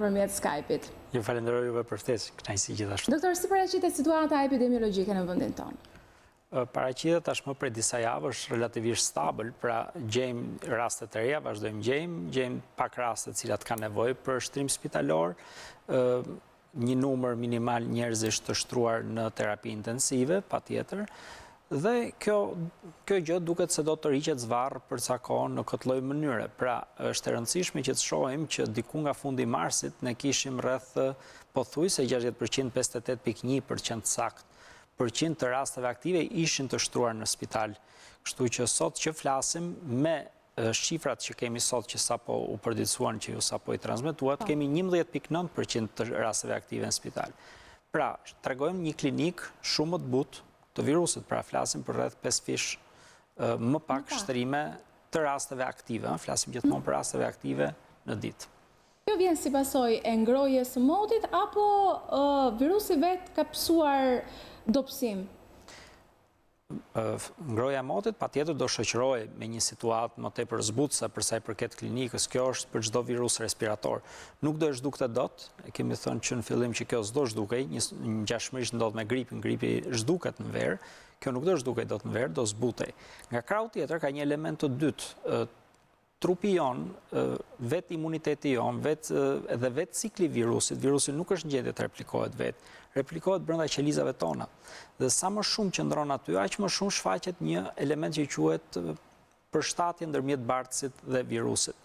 Përmjet Skype-it. Ju falenderoj juve për ftesë, kënaqësi gjithashtu. Doktor, si paraqitet situata epidemiologjike në vendin tonë? Paraqitet tashmë prej disa javësh relativisht stabil, pra gjejmë raste të reja, vazhdojmë gjejmë pak raste të cilat kanë nevojë për shtrim spitalor, një numër minimal njerëzish të shtruar në terapi intensive, patjetër. Dhe kjo gjë duket se do të rriqet zvarr për ca kohë në këtë lloj mënyre. Pra, është e rëndësishme që të shohim që diku nga fundi i marsit ne kishim rreth pothuajse 60%, 58.1% sakt, % të rasteve aktive ishin të shtruar në spital. Kështu që sot që flasim me shifrat që kemi sot që sapo u përditësuan, që ju sapo i transmetuat, kemi 11.9% të rasteve aktive në spital. Pra, tregojmë një klinik shumë më të butë të virusit, pra flasim për rreth 5 fish më pak shtrime të rasteve aktive, flasim gjithmonë për rasteve aktive në ditë. Kjo vjen si pasojë e ngrohjes së motit apo virusi vetë ka pësuar dobësim? Ngrohja e motit patjetër do shoqërohej me një situatë më tepër zbutëse për sa i përket klinikës. Kjo është për çdo virus respirator. Nuk do zhdukte dot. E kemi thënë që në fillim që kjo s'do zhdukej, ngjashmërisht ndodh me gripin, gripi zhduket në verë. Kjo nuk do zhdukej dot në verë, do zbutej. Nga krau tjetër ka një element të dytë. Trupi jon, vetë imuniteti jon, edhe vetë cikli virusit, virusi nuk është në gjendje të replikohet vetë, replikohet brenda qelizave tona. Dhe sa më shumë qëndron aty, aq më shumë shfaqet një element që quhet përshtatje ndërmjet bartësit dhe virusit,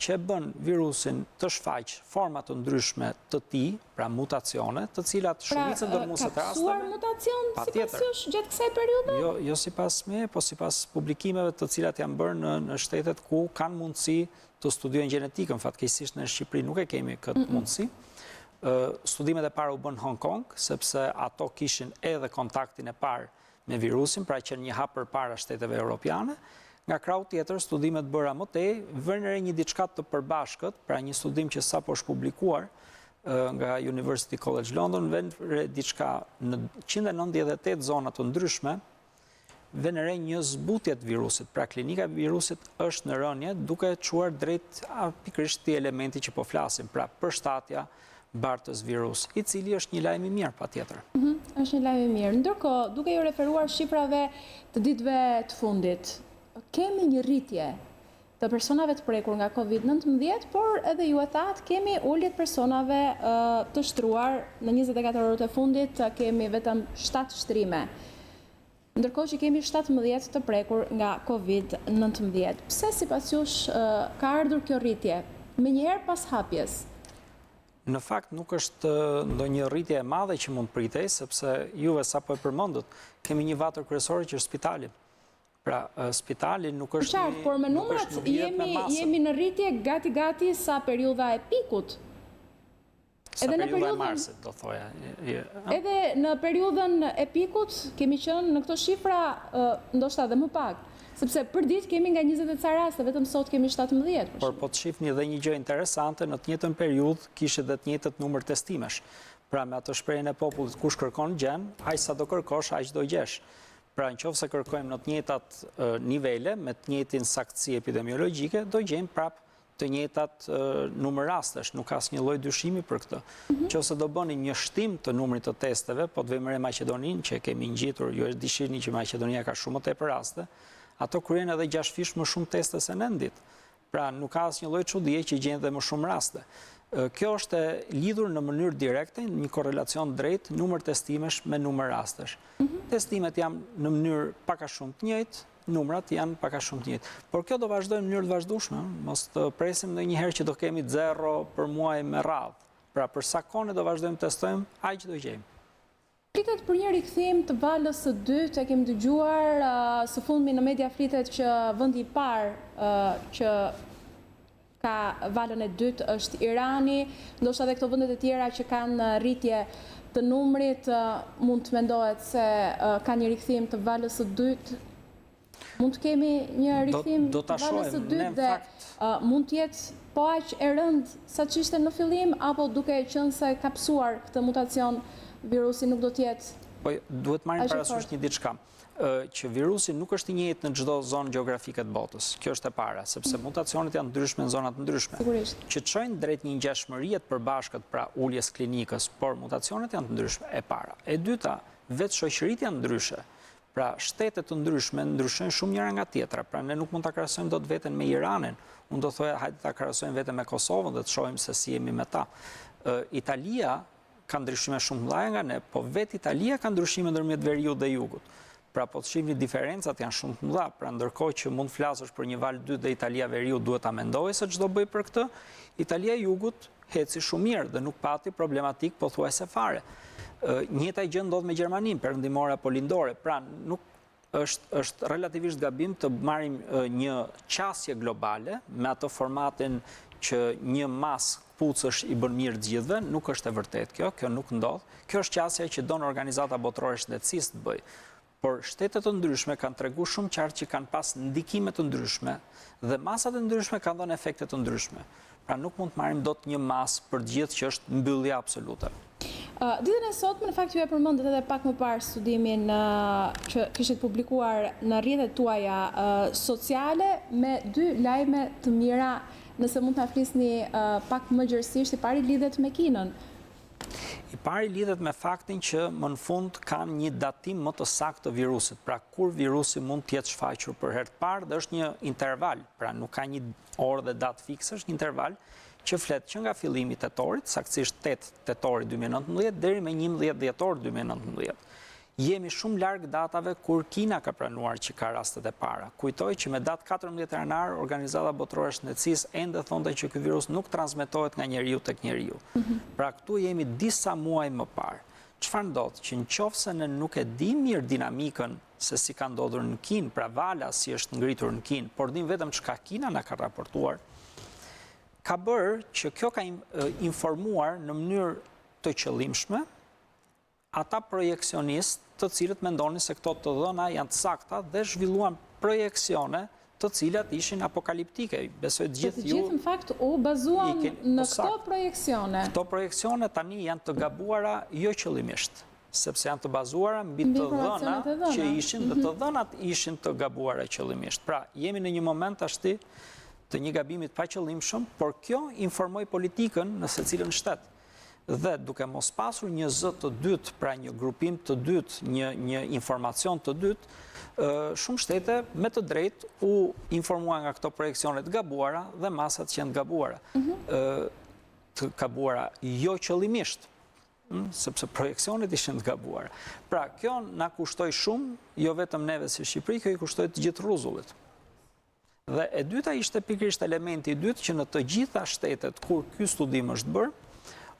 që bën virusin të shfaq forma të ndryshme të tij, pra mutacione, të cilat shumica ndërmuese të rasteve. Pra, ka mutacion sipas jush gjatë kësaj periudhe? Jo sipas me, po sipas publikimeve të cilat janë bërë në shtetet ku kanë mundësi të studiojnë gjenetikën. Fatkeqësisht në Shqipëri nuk e kemi këtë mundësi. Studimet e para u bën në Hong Kong, sepse ato kishin edhe kontaktin e parë me virusin, pra që një hap përpara shteteve europiane. Nga krau tjetër, studimet bëra më tej, vënë re një diçka të përbashkët, pra një studim që sapo është publikuar nga University College London, vënë re diçka në 198 zona të ndryshme, vënë re një zbutje të virusit. Pra klinika e virusit është në rënje, duke çuar drejt pikërisht këtij elementi që po flasim, pra përshtatja bartës virus, i cili është një lajm i mirë patjetër. Është një lajm i mirë. Ndërkohë, duke ju referuar shifrave të ditëve të fundit, kemi një rritje të personave të prekur nga COVID-19, por edhe ju e thatë kemi uljet personave të shtruar. Në 24 orët e fundit kemi vetëm 7 shtrime, ndërkohë që kemi 17 të prekur nga COVID-19. Pse sipas jush ka ardhur kjo rritje menjëherë pas hapjes? Në fakt nuk është ndonjë rritje e madhe që mund pritej, sepse juve sapo e përmendët, kemi një vatër kryesore që është spitali. Pra, spitali nuk është qartë, por me numrat jemi në rritje gati sa periudha e pikut. Sa periudha e marsit, do thoja. Edhe në periudhën e pikut kemi qenë në këto shifra ndoshta edhe më pak. Sepse për ditë kemi nga 20 e ca raste, vetëm sot kemi 17. Por po të shifni edhe një gjë interesante, në të njëjtën periudhë kishte edhe të njëjtët numër testimesh. Pra me atë shprehjen e popullit, kush kërkon gjen, aq sa do kërkosh, aq do gjesh. Pra nëse kërkojmë në të njëjtat nivele, me të njëjtin saktësi epidemiologjike, do gjejmë prap të njëjtat numër rastesh, nuk ka asnjë lloj dyshimi për këtë. Nëse do bënim një shtim të numrit të testeve, po të vëmë re Maqedoninë që kemi ngjitur, ju e dishini që Maqedonia ka shumë më tepër raste, ato kryejnë edhe 6 fish më shumë teste se ne në ditë. Pra nuk ka asnjë lloj çudie që gjejnë edhe më shumë raste. Kjo është lidhur në mënyrë direkte, një korrelacion drejt numër testimesh me numër rastesh. Testimet janë në mënyrë pak a shumë të njëjtë, numrat janë pak a shumë të njëjtë. Por kjo do vazhdojë në mënyrë të vazhdueshme, mos të presim ndonjëherë që do kemi 0 për muaj me radhë. Pra për sa kohë do vazhdojmë të testojmë, aq do gjejmë. Flitet për një rikthim të valës së dytë, e kemi dëgjuar së fundmi në media flitet që vendi i parë që ka valën e dytë është Irani, ndoshta edhe këto vendet e tjera që kanë rritje të numrit, mund të mendohet se ka një rikthim të valës së dytë. Mund të kemi një rikthim të valës së dytë dhe mund të jetë po aq e rëndë sa që ishte në fillim, apo duke qenë se ka psuar këtë mutacion, virusi nuk do të jetë? Po duhet marrim parasysh një diçka. që virusi nuk është i njëjtë në çdo zonë gjeografike të botës. Kjo është e para, sepse mutacionet janë ndryshme në zonat ndryshme. Sigurisht. Që çojnë drejt një ngjashmërie të përbashkët, pra uljes klinikës, por mutacionet janë të ndryshme, e para. E dyta, vetë shoqëritë janë ndryshe. Pra shtetet të ndryshme ndryshojnë shumë njëra nga tjetra, pra ne nuk mund ta krahasojmë dot veten me Iranin. Unë do thoya hajde ta krahasojmë veten me Kosovën dhe të shohim se si jemi me ta. Italia ka ndryshime shumë mëdha nga ne, po vetë Italia ka ndryshime ndërmjet Veriut dhe Jugut. Pra po të shihni diferencat janë shumë të mëdha, pra ndërkohë që mund flasësh për një val 2 dhe Italia Veriu duhet ta mendojë se ç'do bëj për këtë, Italia Jugut heci shumë mirë dhe nuk pati problematik pothuajse fare. Njëjta gjë ndodh me Gjermaninë, perëndimore apo lindore, pra nuk është relativisht gabim të marrim një qasje globale me atë formatin që një mas kpucësh i bën mirë të gjithëve, nuk është e vërtetë kjo nuk ndodh. Kjo është qasja që don Organizata Botërore e Shëndetësisë të bëjë. Por shtetet të ndryshme kanë treguar shumë qartë që kanë pas ndikime të ndryshme dhe masat e ndryshme kanë dhënë efekte të ndryshme. Pra nuk mund të marrim dot një mas për të gjithë që është mbyllje absolute. Ditën e sotme, në fakt ju e përmendët edhe pak më parë studimin që kishit publikuar në rrjetet tuaja sociale me 2 lajme të mira, nëse mund ta flisni pak më gjerësisht. I pari lidhet me Kinën. I pari lidhet me faktin që më në fund kanë një datim më të saktë të virusit, pra kur virusi mund të jetë shfaqur për herë të parë, dhe është një interval, pra nuk ka një orë dhe datë fikse, është një interval që flet që nga fillimi i tetorit, saktësisht 8 tetori 2019 deri me 11 dhjetor 2019. Jemi shumë larg datave kur Kina ka pranuar që ka rastet e para. Kujtoj që me datë 14 janar Organizata Botërore e Shëndetësisë ende thonte që ky virus nuk transmetohet nga njeriu tek njeriu. Pra këtu jemi disa muaj më parë. Çfarë ndodh? Që nëse ne nuk e dim mirë dinamikën se si ka ndodhur në Kinë, pra vala si është ngritur në Kinë, por dim vetëm çka Kina na ka raportuar, ka bërë që kjo ka informuar në mënyrë të qëllimshme ata projeksionistë të cilët mendonin se këto të dhëna janë të sakta dhe zhvilluan projeksione të cilat ishin apokaliptike. Besoj të gjithë ju... Të gjithë në fakt u bazuan në këto projeksione. Këto projeksione tani janë të gabuara jo qëllimisht, sepse janë të bazuara mbi të dhëna që ishin dhe të dhënat ishin të gabuara qëllimisht. Pra, jemi në një moment tashti të një gabimit pa qëllimshëm, por kjo informoi politikën në secilin shtet. Dhe duke mos pasur një zë të dytë, pra një grupim të dytë, një informacion të dytë, shumë shtete me të drejtë u informua nga këto projeksionet gabuara dhe masat që janë gabuara. Të gabuara jo qëllimisht, sepse projeksionet ishin të gabuara. Pra, kjo na kushtoi shumë, jo vetëm neve si Shqipëri, kjo i kushtoi të gjithë rruzullit. Dhe e dyta ishte pikërisht elementi i dytë që në të gjitha shtetet kur ky studim është bërë,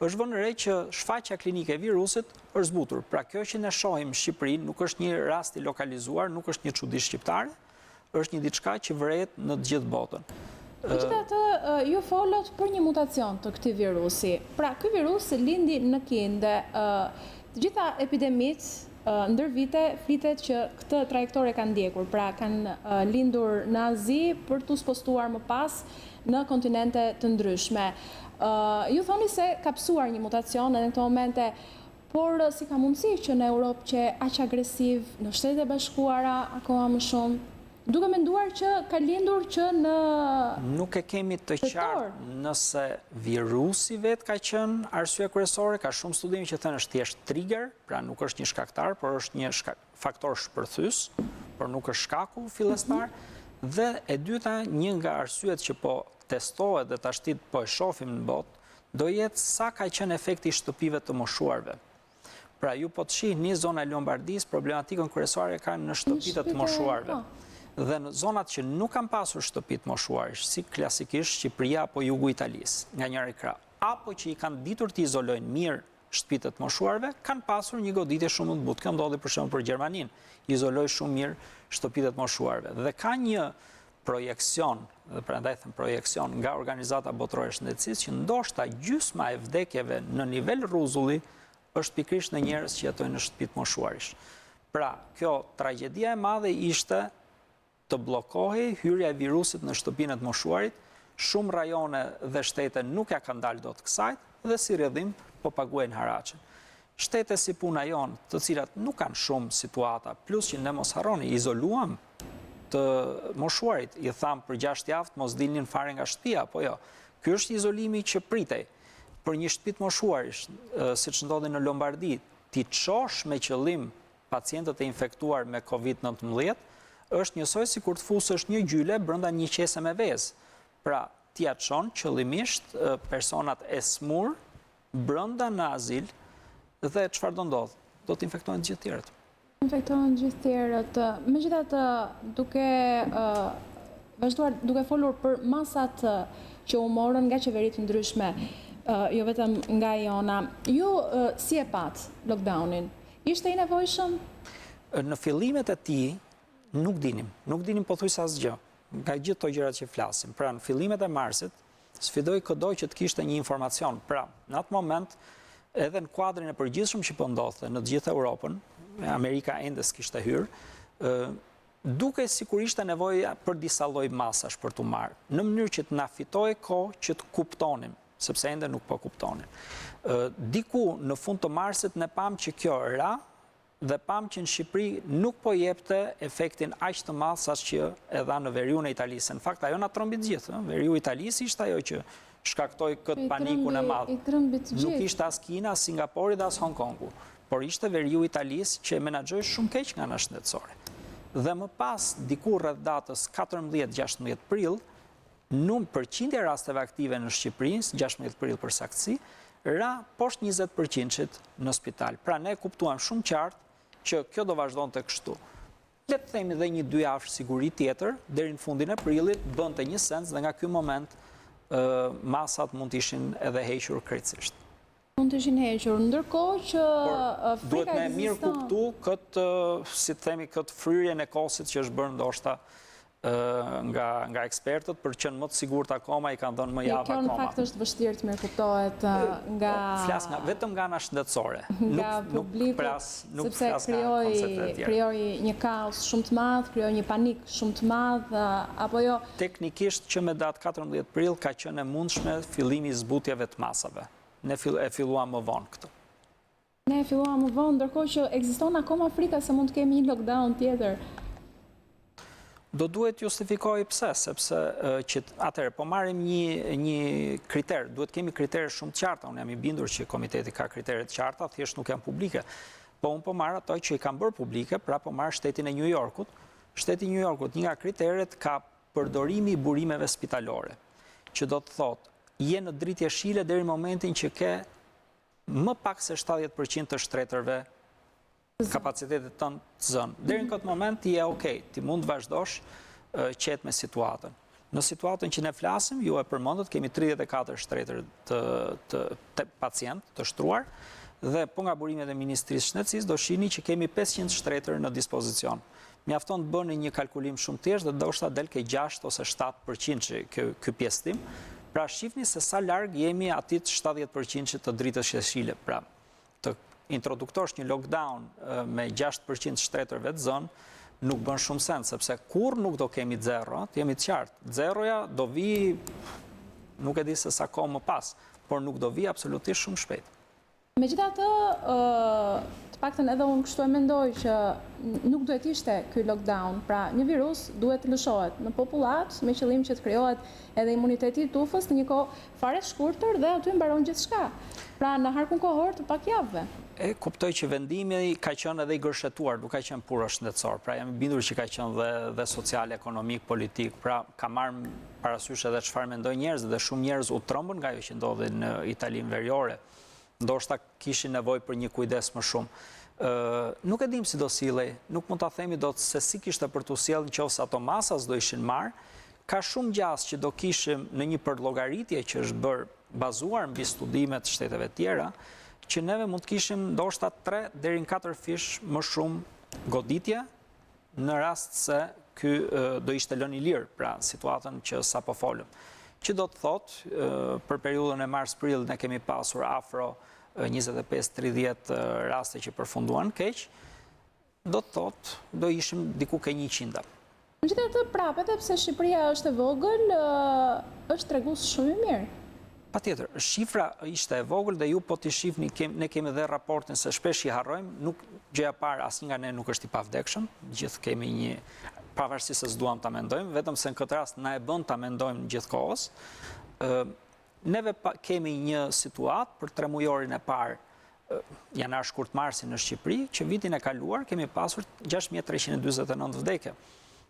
është vënë re që shfaqja klinike e virusit është zbutur. Pra kjo që ne shohim në Shqipëri nuk është një rast i lokalizuar, nuk është një çudi shqiptare, është një diçka që vret në të gjithë botën. Megjithatë, ju folët për një mutacion të këtij virusi. Pra ky virus lindi në Kinë dhe të gjitha epidemitë ndër vite flitet që këtë trajektore kanë ndjekur, pra kanë lindur në Azi për t'u spostuar më pas në kontinente të ndryshme. Ju thoni se ka pësuar një mutacion edhe në këto momente, por si ka mundësi që në Europë që aq agresiv, në Shtetet e Bashkuara akoma më shumë, duke menduar që ka lindur që në... Nuk e kemi të qartë nëse virusi vetë ka qenë arsye kryesore, ka shumë studime që thënë është thjesht trigger, pra nuk është një shkaktar, por është një faktor shpërthys, por nuk është shkaku fillestar. Dhe e dyta, një nga arsyet që po testohet dhe tashtit po e shohim në botë, do jetë sa ka qenë efekti i shtëpive të moshuarve. Pra ju po të shihni zona e Lombardisë, problematikën kryesore kanë në shtëpitë të moshuarve. Dhe në zonat që nuk kanë pasur shtëpi të moshuarish, si klasikisht Shqipëria apo jugu Italisë, nga njëri krah, apo që i kanë ditur të izolojnë mirë shtëpitë të moshuarve, kanë pasur një goditje shumë të butë. Kjo ndodhi për shembull për Gjermaninë, izoloi shumë mirë shtëpitë të moshuarve. Dhe ka një projekcion, dhe prandaj them projekcion, nga Organizata Botërore e Shëndetësisë që ndoshta gjysma e vdekjeve në nivel rruzulli është pikërisht në njerëz që jetojnë në shtëpi të moshuarish. Pra, kjo tragjedia e madhe ishte të bllokohej hyrja e virusit në shtëpinë të moshuarit. Shumë rajone dhe shtete nuk ja kanë dalë dot kësaj dhe si rrjedhim po paguajnë haraçin. shtete si puna jonë, të cilat nuk kanë shumë situata, plus që ne mos harroni, izoluam të moshuarit, i thamë për 6 javë mos dilnin fare nga shtëpia, po jo. Ky është izolimi që pritej. Për një shtëpi të moshuarish, siç ndodhi në Lombardi, ti çosh me qëllim pacientët e infektuar me COVID-19, është njësoj si kur të fusësh një gjyle brenda një qese me vezë. Pra, ti ja çon qëllimisht personat e smur brenda në azil dhe çfarë do ndodh? Do të infektohen gjithë tjerët. Infektohen gjithë tjerët. Megjithatë, duke vazhduar duke folur për masat që u morën nga qeveri të ndryshme, jo vetëm nga jona, ju si e pat lockdownin? Ishte i nevojshëm? Në fillimet e tij nuk dinim pothuajse asgjë nga gjithë këto gjërat që flasim. Pra, në fillimet e marsit, sfidoi çdo që të kishte një informacion. Pra, në atë moment, edhe në kuadrin e përgjithshëm që po ndodhte në të gjithë Europën, Amerika ende s'kishte hyrë, duke sikur ishte nevojë për disa lloj masash për t'u marrë, në mënyrë që të na fitoj kohë që të kuptonim, sepse ende nuk po kuptonin. Diku në fund të marsit ne pam që kjo ra dhe pam që në Shqipëri nuk po jepte efektin aq të madh sa që e dha në Veriu në Italisë. Në fakt ajo na trombi të gjithë, Veriu i Italisë ishte ajo që shkaktoi këtë panikun e madh. Nuk ishte as Kina, as Singapori dhe as Hong Kongu, por ishte Veriu i Italisë që menaxhoi shumë keq nga ana shëndetësore. Dhe më pas, diku rreth datës 14-16 prill, përqindja e rasteve aktive në Shqipëri, 16 prill për saktësi, ra poshtë 20% në spital. Pra ne kuptuam shumë qartë që kjo do vazhdonte kështu. Le të themi dhe 1-2 javë siguri tjetër, deri në fundin e prillit, bënte një sens dhe nga ky moment masat mund të ishin edhe hequr krejtësisht. Mund të ishin hequr, ndërkohë që duhet me mirë kuptu këtë, si të themi, këtë fryrjen e kosit që është bërë ndoshta nga ekspertët, për që në më të sigurt akoma i kanë dhënë më javë akoma. Kjo në fakt është vështirë të mirë kuptohet nga... Flas vetëm nga ana shëndetësore. Nga publiku, sepse krijoi një kaos shumë të madh, krijoi një panik shumë të madh, apo jo? Teknikisht që me datë 14 prill ka qenë e mundshme fillimi i zbutjeve të masave. Ne e filluam më vonë këtë. Ne e filluam më vonë, ndërkohë që ekziston akoma frika se mund të kemi një lockdown tjetër. Do duhet justifikoj pse, sepse që atëherë po marrim një kriter, duhet kemi kritere shumë të qarta. Unë jam i bindur që komiteti ka kritere të qarta, thjesht nuk janë publike. Po unë po marr ato që i kanë bërë publike, pra po marr shtetin e New Yorkut. Shteti i New Yorkut, një nga kriteret ka përdorimi i burimeve spitalore, që do të thotë je në dritë jeshile deri në momentin që ke më pak se 70% të shtretërve kapacitetet tënë të zënë. Deri në këtë moment ti je okej, ti mund të vazhdosh qetë me situatën. Në situatën që ne flasim, ju e përmendët, kemi 34 shtretër të pacient të shtruar, dhe po nga burimet e Ministrisë Shëndetësisë do shihni që kemi 500 shtretër në dispozicion. Mjafton të bëni një kalkulim shumë thjesht dhe ndoshta del ke 6 ose 7% ky pjesëtim. Pra shifni se sa larg jemi atit 70% të dritës jeshile. Pra të introduktosh një lockdown me 6% shtretërve të zënë nuk bën shumë sens, sepse kur nuk do kemi zero, të jemi të qartë. Zeroja do vi, nuk e di se sa kohë më pas, por nuk do vi absolutisht shumë shpejt. Megjithatë, të paktën edhe unë kështu e mendoj që nuk duhet ishte ky lockdown, pra një virus duhet të lëshohet në popullat me qëllim që të krijohet edhe imuniteti i tufës në një kohë fare shkurtër dhe aty mbaron gjithçka. Pra në harkun kohor të pak javëve. E kuptoj që vendimi ka qenë edhe i gërshetuar, nuk ka qenë puro shëndetësor. Pra jam i bindur që ka qenë dhe social, ekonomik, politik. Pra ka marrë parasysh edhe çfarë mendojnë njerëzit dhe shumë njerëz u trombën nga ajo që ndodhi në Italinë veriore. Ndoshta kishin nevojë për një kujdes më shumë. Nuk e dim si do sillej, nuk mund ta themi dot se si kishte për tu sjellë nëse ato masas do ishin marrë. Ka shumë gjas që do kishim në një përllogaritje që është bërë bazuar mbi studime të shteteve tjera, që neve mund të kishim ndoshta 3 deri në 4 fish më shumë goditje në rast se ky do ishte lënë i lirë, pra situatën që sapo folëm. Që do të thotë, për periudhën e mars-prill ne kemi pasur afro 25-30 raste që përfunduan keq, do të thotë, do ishim diku ke 100. Megjithatë prapë, edhe pse Shqipëria është e vogël, është tregues shumë i mirë. Patjetër, shifra ishte e vogël dhe ju po t'i shifni, ne kemi dhe raportin se shpesh i harrojmë, nuk gjëja parë asnjë nga ne nuk është i pavdekshëm, gjithë kemi një, pavarësisht se s'duam ta mendojmë, vetëm se në këtë rast na e bën ta mendojmë gjithkohës. Neve kemi një situatë për 3 mujorin e parë janar-shkurt-marsin në Shqipëri, që vitin e kaluar kemi pasur 6349 vdekje.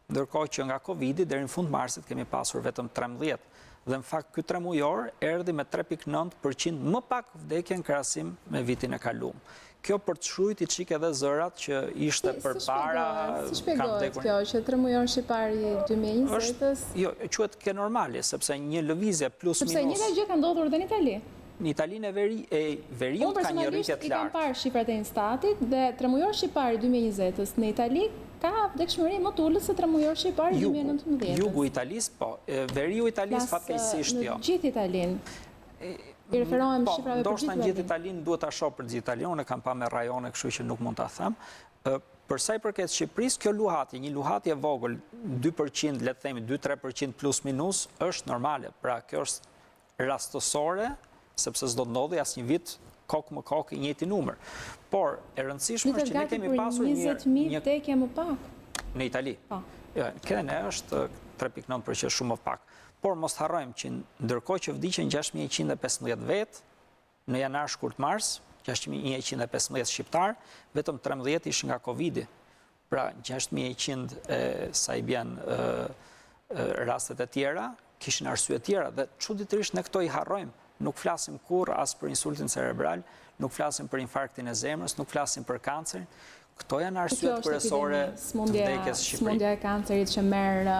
Ndërkohë që nga Covidi deri në fund marsit kemi pasur vetëm 13. Dhe në fakt ky 3 mujor erdhi me 3.9% më pak vdekje në krahasim me vitin e kaluar. Kjo për të shujt i çik edhe zërat që ishte përpara. Si shpjegohet kjo që 3 mujor shqiptar i 2020-s? Jo, quhet ke normali, sepse një lëvizje plus minus. Sepse njëra gjë ka ndodhur edhe në Itali. Në Italinë e Veriut ka një rritje të lartë. I kam parë shifrat e Instatit dhe 3 mujor shqiptar i 2020-s në Itali ka vdekshmëri më të ulët se 3 mujor shqiptar i 2019-s. Jugu Italisë, po. Veriu Italisë fatkeqësisht jo. Në gjithë Italinë. I referohem shifrave për ndoshta në gjithë Italinë duhet ta shoh për gjithë Italinë, unë kam pa me rajone, kështu që nuk mund ta them. Për sa i përket Shqipërisë, kjo luhatje, një luhatje vogël, 2%, le të themi 2-3% plus minus, është normale. Pra kjo është rastësore, sepse s'do të ndodhi asnjë vit kokë më kokë i njëjti numër. Por e rëndësishme është që ne kemi pasur 20.000 vdekje më pak në Itali. Jo, kjo ne është 3.9% shumë më pak. Por mos harrojmë që ndërkohë që vdiqen 6115 vet në janar-shkurt-mars, 6115 shqiptar, vetëm 13 ishin nga Covidi. Pra 6100 sa i bjen rastet e tjera, kishin arsye tjera dhe çuditërisht ne këto i harrojmë. Nuk flasim kurrë as për insultin cerebral, nuk flasim për infarktin e zemrës, nuk flasim për kancerin. Këto janë arsyet kryesore të vdekjes në Shqipëri. Smundja e kancerit që merr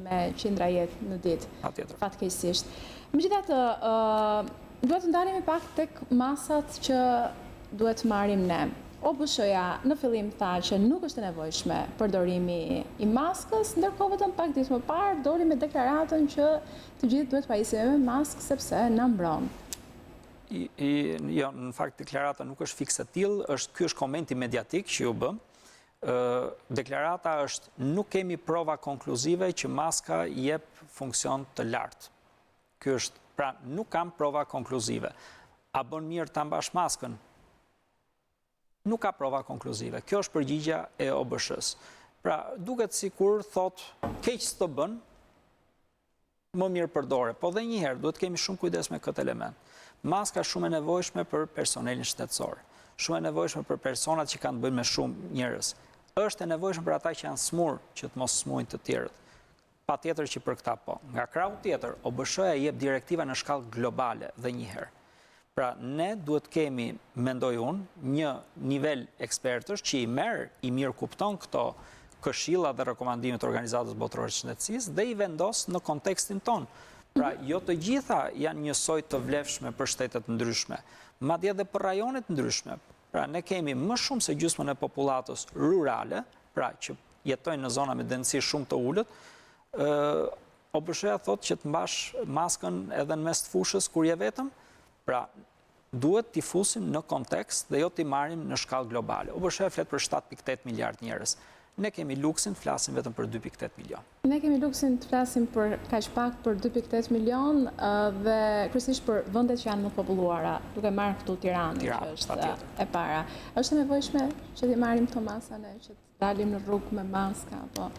me qindra jetë në ditë. Patjetër. Fatkeqësisht. Megjithatë, duhet të ndalemi pak tek masat që duhet të marrim ne. OBSH-ja në fillim tha që nuk është e nevojshme përdorimi i maskës, ndërkohë vetëm pak ditë më parë doli me deklaratën që të gjithë duhet pajisemi me maskë sepse na mbron. Jo, në fakt deklarata nuk është fikse tillë, ky është komenti mediatik që u bë. Deklarata është nuk kemi prova konkluzive që maska jep funksion të lartë. Ky është, pra nuk kam prova konkluzive. A bën mirë ta mbash maskën? Nuk ka prova konkluzive. Kjo është përgjigja e OBSH-s. Pra, duket sikur thot, keq s'të bën, më mirë përdore. Po dhe njëherë, duhet kemi shumë kujdes me këtë element. Maska shumë e nevojshme për personelin shtetësor. Shumë e nevojshme për personat që kanë të bëjnë me shumë njerëz. Është e nevojshme për ata që janë smur, që të mos smujnë të tjerët. Patjetër që për këta po. Nga krahu tjetër, OBSH-ja jep direktiva në shkallë globale dhe njëherë. Pra, ne duhet kemi, mendoj unë, një nivel ekspertësh që i mirë kupton këto këshilla dhe rekomandimet të Organizatës Botërore të Shëndetësisë dhe i vendos në kontekstin tonë. Pra, jo të gjitha janë njësoj të vlefshme për shtetet ndryshme, madje edhe për rajonet ndryshme. Pra, ne kemi më shumë se gjysmën e popullatës rurale, pra që jetojnë në zona me densiteti shumë të ulët, OBSH-ja thotë që të mbash maskën edhe në mes të fushës kur je vetëm. Pra, duhet t'i fusim në kontekst dhe jo t'i marrim në shkallë globale. OBSH-ja flet për 7.8 miliard njerëz. Ne kemi luksin të flasim vetëm për 2.8 milion. Ne kemi luksin të flasim për kaq pak për 2.8 milion dhe kryesisht për vendet që janë më të populluara, duke marrë këtu Tiranën, që është e para. Është e nevojshme që t'i marrim këto masane, që të dalim në rrugë me maska, apo?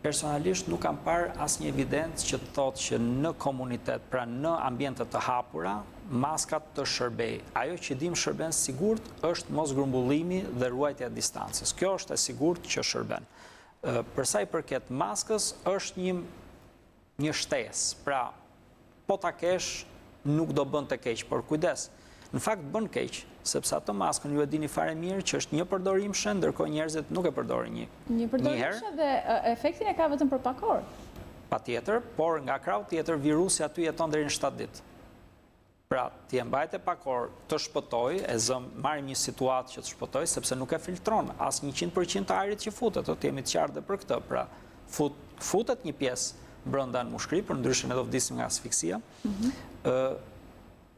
Personalisht nuk kam parë asnjë evidencë që të thotë që në komunitet, pra në ambiente të hapura, maskat të shërbej. Ajo që dim shërben sigurt është mos grumbullimi dhe ruajtja e distancës. Kjo është e sigurt që shërben. Përsa i përket maskës, është një shtesë. Pra, po ta kesh, nuk do bën të keq, por kujdes. Në fakt bën keq, sepse atë maskën ju e dini fare mirë që është një përdorimshë, ndërkohë njerëzit nuk e përdorin një përdorimshë dhe efektin e ka vetëm për pak orë. Patjetër, por nga krahu tjetër virusi aty jeton deri në 7 ditë. Pra, ti e mbajte pak orë të shpëtoj, marrim një situatë që të shpëtoj, sepse nuk e filtron as 100% të ajrit që futet, të jemi të qartë dhe për këtë. Pra, futet një pjesë brenda në mushkëri, për ndryshe ne do vdisim nga asfiksia.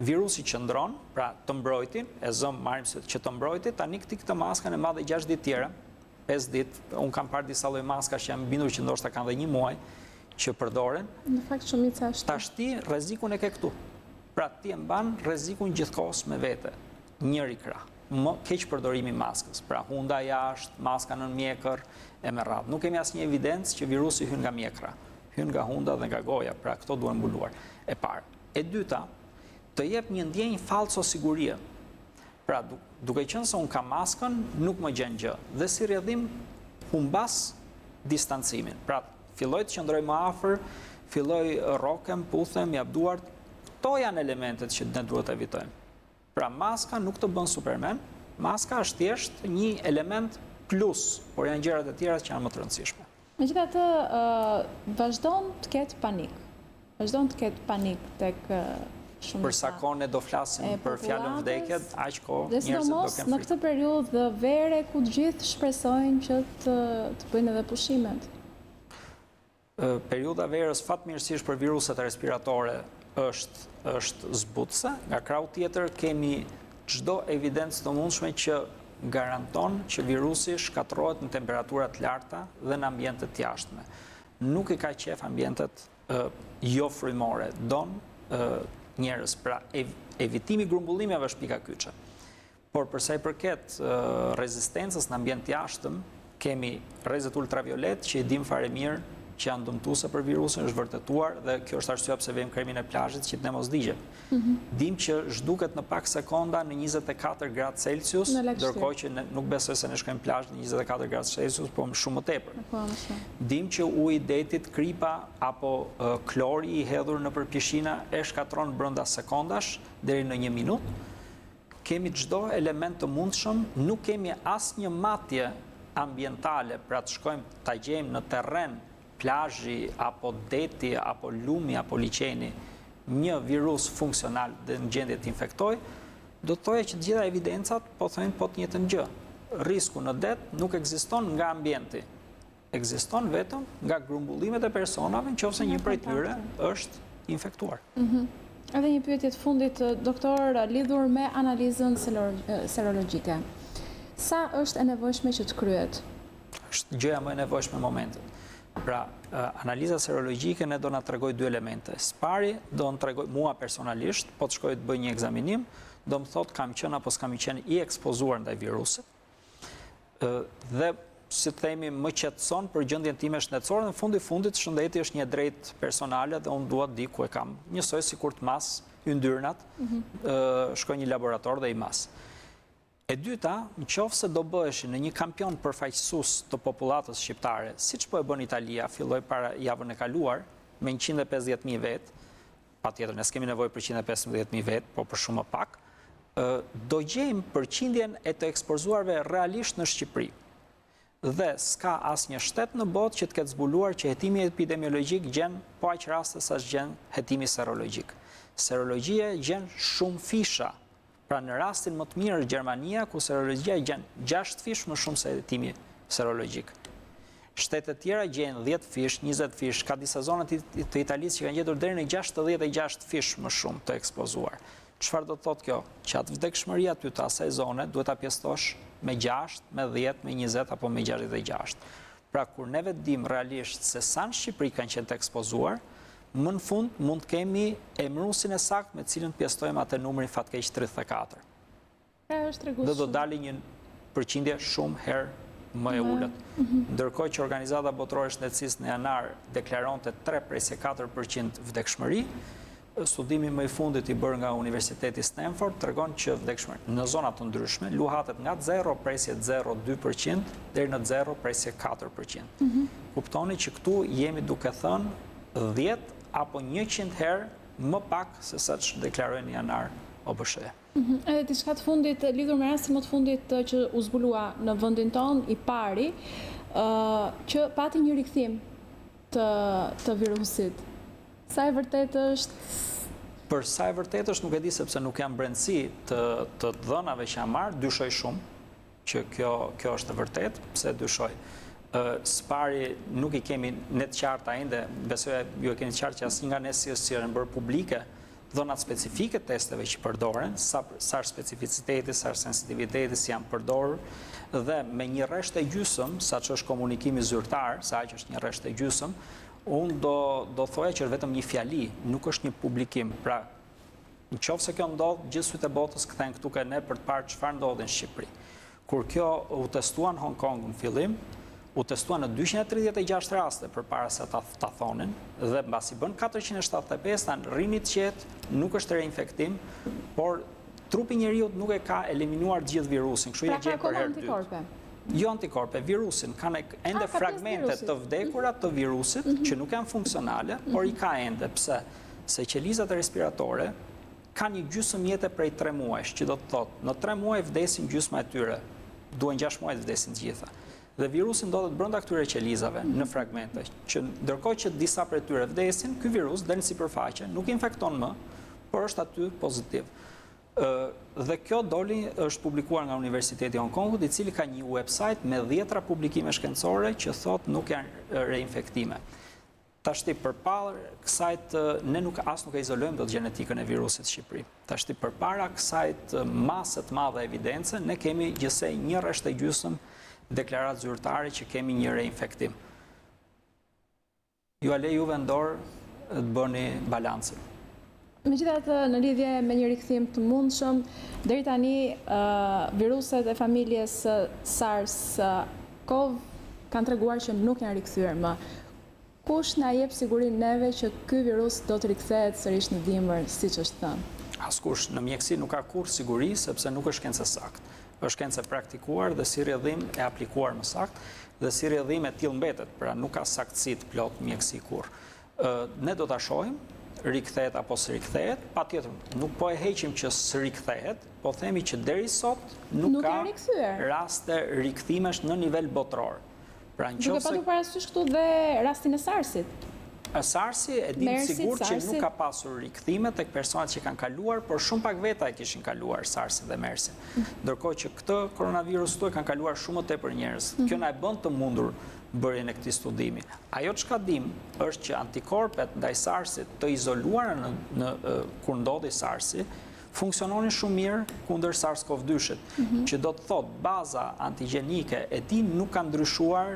Virusi qëndron, pra të mbrojtin, marrim se që të mbrojtit, tani këtë maskën e madhe 6 ditë tjera, 5 ditë, unë kam parë disa lloj maskash që jam bindur që ndoshta kanë dhe 1 muaj, që përdoren, Në fakt shumica është. tash ti rrezikun e ke këtu. Pra ti e mban rrezikun gjithkohës me vete, njëri krah. Keq përdorimi maskës, pra hunda jashtë, maska nën mjekër e me radhë. Nuk kemi asnjë evidencë që virusi hyn nga mjekra, hyn nga hunda dhe nga goja, pra këto duhen mbuluar. E parë. E dyta, të jep një ndjenjë falso sigurie. Pra duke qenë se unë kam maskën, nuk më gjen gjë. Dhe si rrjedhim humbas distancimin. Pra filloj të qëndroj më afër, filloj rrokem, puthem, jap duart. Këto janë elementet që ne duhet të evitojmë. Pra maska nuk të bën Superman, maska është thjesht një element plus, por janë gjërat e tjera që janë më të rëndësishme. Megjithatë, vazhdon të ketë panik. Vazhdon të ketë panik tek shumica. Për sa kohë ne do flasim për fjalën vdekje, aq kohë njerëzit do sidomos kenë në frikë. këtë periudhë vere ku të gjithë shpresojnë që të bëjnë edhe pushimet. Periudha verës fatmirësisht për viruset respiratore është zbutëse, nga krau tjetër kemi çdo evidencë të mundshme që garanton që virusi shkatërrohet në temperatura të larta dhe në ambiente të jashtme. Nuk i ka qef ambientet jo frymore, don njerëz, pra evitimi grumbullimeve është pika kyçe. Por përsa i përket rezistencës në ambient të jashtëm, kemi rrezet ultraviolet që i dim fare mirë që janë dëmtuese për virusin, është vërtetuar dhe kjo është arsyeja pse vejmë kremin e plazhit që të ne mos digjem. Dim që zhduket në pak sekonda në 24 gradë Celsius, ndërkohë që nuk besoj se ne shkojmë plazh në 24 gradë Celsius, po më shumë më tepër. Dim që uji i detit, kripa apo klori i hedhur nëpër pishina e shkatron brenda sekondash deri në 1 minutë. Kemi çdo element të mundshëm, nuk kemi asnjë matje ambientale, pra të shkojmë ta gjejmë në terren plazhi, apo deti, apo lumi, apo liçeni, një virus funksional dhe në gjendje të infektoj, do të thojë që të gjitha evidencat po thojnë po të njëjtën gjë. Risku në det nuk ekziston nga ambienti. Ekziston vetëm nga grumbullimet e personave nëse një prej tyre është infektuar. Edhe një pyetje të fundit, doktor, lidhur me analizën serologjike. Sa është e nevojshme që të kryhet? Është gjëja më e nevojshme në momentin. Pra, analiza serologjike ne do na tregoj dy elemente. Spari do në tregoj mua personalisht, po të shkoj të bëj një ekzaminim, do më thot kam qenë apo s'kam qenë i ekspozuar ndaj virusit. Dhe si të themi më qetëson për gjendjen time shëndetësore, në fundit shëndeti është një drejtë personale dhe unë dua të di ku e kam. Njësoj sikur të mas yndyrnat, shkoj një laborator dhe i mas. E dyta, nëse do bëheshin në një kampion përfaqësues të popullatës shqiptare, siç po e bën Italia, filloi para javën e kaluar me 150.000 vet, patjetër ne s'kemi nevojë për 115.000 vet, po për shumë më pak, do gjejmë përqindjen e të ekspozuarve realisht në Shqipëri. Dhe s'ka asnjë shtet në botë që të ketë zbuluar që hetimi epidemiologjik gjen po aq raste sa gjen hetimi serologjik. Serologjia gjen shumë fisha. Pra në rastin më të mirë Gjermania, ku serologjia gjen 6 fish më shumë se hetimi serologjik. Shtetet tjera gjen 10 fish, 20 fish, ka disa zona të Italisë që kanë gjetur deri në 66 fish më shumë të ekspozuar. Çfarë do të thotë kjo? Që atë vdekshmëria aty të asaj zone duhet ta pjestosh me 6, me 10, me 20 apo me 66. Pra kur neve dim realisht se sa në Shqipëri kanë qenë të ekspozuar, më në fund mund të kemi emërusin e saktë me cilën pjestojmë atë numrin fatkeq 34. Dhe do dali një përqindje shumë herë më e ulët. Ndërkohë që Organizata Botërore e Shëndetësisë në janar deklaronte 3-4% vdekshmëri, studimi më i fundit i bërë nga Universiteti Stanford tregon që vdekshmëri në zona të ndryshme luhatet nga 0,02% deri në 0,4%. Kuptoni që këtu jemi duke thënë 10 apo 100 herë më pak se sa që deklarojnë në janar OBSH-e. Edhe diçka të fundit, lidhur me rastin më të fundit që u zbulua në vendin ton, i pari, që pati një rikthim të virusit. Sa e vërtet është? Për sa e vërtet është nuk e di sepse nuk jam brendësi të dhënave që jam marrë, dyshoj shumë që kjo është e vërtet, pse dyshoj. Spari nuk i kemi ne të qarta ende, besoj ju e keni të qartë që asnjë nga ne si është bërë publike dhënat specifike testeve që përdoren, sa specificiteti, sa sensitiviteti si janë përdorur, dhe me një rresht e gjysmë, sa që është komunikimi zyrtar, sa që është një rresht e gjysmë, Unë do thoja që është vetëm një fjali, nuk është një publikim. Pra, në qoftë se kjo ndodh, gjithë sytë e botës kthehen këtu ke ne për të parë çfarë ndodhi në Shqipëri. Kur kjo u testua në Hong Kong në fillim, u testua në 236 raste përpara se ta thonin, dhe mbasi bën 475, tanë rrini të qetë, nuk është reinfektim, por trupi njeriut nuk e ka eliminuar gjithë virusin, kështu ja gjen për herë dytë. Jo antikorpe, virusin, kanë ende fragmente të vdekura të virusit, që nuk janë funksionale, por i ka ende. Pse? Se qelizat respiratore ka një gjysmë jete prej 3 muajsh, që do të thotë, në 3 muaj vdesin gjysma e tyre, duhen 6 muaj të vdesin të gjitha. Dhe virusin ndodhet brenda këtyre qelizave në fragmente, që ndërkohë që disa prej tyre vdesin, ky virus del në sipërfaqe, nuk infekton më, por është aty pozitiv. Dhe kjo doli është publikuar nga Universiteti Hong Kongut, i cili ka një website me 10 publikime shkencore që thot nuk janë reinfektime. Tashti përpara kësajt ne nuk e izolojmë dot gjenetikën e virusit në Shqipëri. Tashti përpara kësajt masë të madhe evidence, ne kemi gjithsej 1/2 deklaratë zyrtare që kemi një reinfektim. Ju ale juve ndorë të bëni balancin. Megjithatë, në lidhje me një rikthim të mundshëm, deri tani viruset e familjes SARS-CoV kanë treguar që nuk janë rikthyer më. Kush na jep sigurinë neve që ky virus do të rikthehet sërish në dimër, siç është thënë? Askush në mjeksi nuk ka kur siguri, sepse nuk është shkencë saktë. Është shkencë praktikuar dhe si rrjedhim e aplikuar më saktë, dhe si rrjedhim e tillë mbetet, pra nuk ka saktësi të plot mjeksi kur. Ne do ta shohim rikthehet apo së rikthehet, patjetër nuk po e heqim që së rikthehet, po themi që deri sot nuk ka raste rikthimesh në nivel botror. Pra duke patur parasysh këtu dhe rastin e SARS-it. SARS-i e dim sigurt që nuk ka pasur rikthime tek personat që kanë kaluar, por shumë pak veta e kishin kaluar SARS-i dhe MERS-in. Ndërkohë që këtë koronavirus këtu e kanë kaluar shumë më tepër njerëz. Kjo na e bën të mundur bërjen e këtij studimi. Ajo çka dim është që antikorpet ndaj SARS-it të izoluara kur ndodhi SARS-i funksiononin shumë mirë kundër SARS-CoV-2-shit, që do të thotë baza antigjenike e tij nuk ka ndryshuar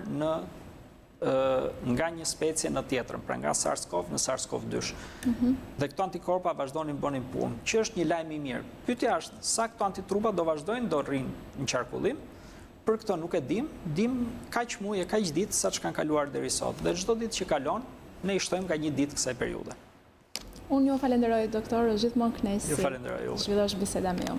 nga një specie në tjetrën, pra nga SARS-CoV në SARS-CoV-2. Dhe këto antikorpa vazhdonin bënin punë, që është një lajm i mirë. Pyetja është, sa këto antitrupa do vazhdojnë, do rrinë në qarkullim? Për këto nuk e dim kaq muaj e kaq ditë sa që kanë kaluar deri sot. Dhe çdo ditë që kalon, ne i shtojmë nga një ditë kësaj periudhe. Unë ju falenderoj, doktor, është gjithmonë kënaqësi. Ju falenderoj. Zhvillosh biseda me ju.